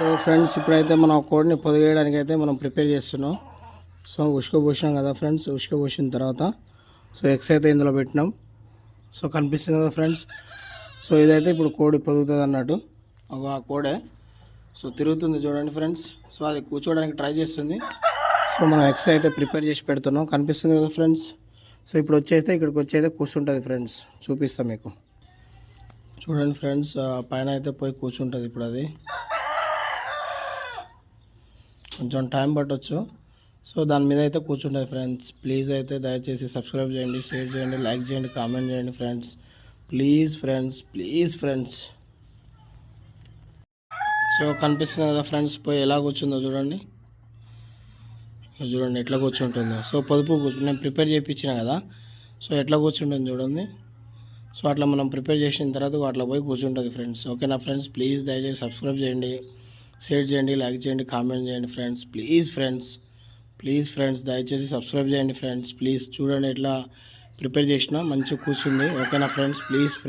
So friends ఇప్పుడైతే మనం కోడిని పొదిగేయడానికి అయితే మనం ప్రిపేర్ చేస్తున్నాం. సో ఉసుక కదా ఫ్రెండ్స్, ఉసుక పోసిన తర్వాత సో ఎగ్స్ అయితే ఇందులో పెట్టినాం. సో కనిపిస్తుంది కదా ఫ్రెండ్స్. సో ఇదైతే ఇప్పుడు కోడి పొదుగుతుంది అన్నట్టు. ఆ కోడే సో తిరుగుతుంది చూడండి ఫ్రెండ్స్. సో అది కూర్చోడానికి ట్రై చేస్తుంది. సో మనం ఎగ్స్ అయితే ప్రిపేర్ చేసి పెడుతున్నాం, కనిపిస్తుంది కదా ఫ్రెండ్స్. సో ఇప్పుడు వచ్చేస్తే ఇక్కడికి వచ్చి కూర్చుంటుంది ఫ్రెండ్స్. చూపిస్తాం మీకు చూడండి ఫ్రెండ్స్. పైన అయితే పోయి కూర్చుంటుంది ఇప్పుడు. అది కొంచెం టైం పట్టవచ్చు. సో దాని మీద అయితే కూర్చుంటుంది ఫ్రెండ్స్. ప్లీజ్ అయితే దయచేసి సబ్స్క్రైబ్ చేయండి, షేర్ చేయండి, లైక్ చేయండి, కామెంట్ చేయండి ఫ్రెండ్స్. Please friends. సో కనిపిస్తుంది కదా ఫ్రెండ్స్, పోయి ఎలా కూర్చుందో చూడండి. ఎట్లా కూర్చుంటుందో. సో పొదుపు నేను ప్రిపేర్ చేయించిన కదా, సో ఎట్లా కూర్చుంటుంది చూడండి. సో అట్లా మనం ప్రిపేర్ చేసిన తర్వాత అట్లా పోయి కూర్చుంటుంది ఫ్రెండ్స్. ఓకేనా ఫ్రెండ్స్. ప్లీజ్ దయచేసి సబ్స్క్రైబ్ చేయండి, షేర్ చేయండి, లైక్ చేయండి, కామెంట్ చేయండి ఫ్రెండ్స్. ప్లీజ్ ఫ్రెండ్స్ దయచేసి సబ్స్క్రైబ్ చేయండి ఫ్రెండ్స్. ప్లీజ్ చూడండి ఎట్లా ప్రిపేర్ చేసినా మంచిగా కూర్చుంది. ఓకేనా ఫ్రెండ్స్. Please friends.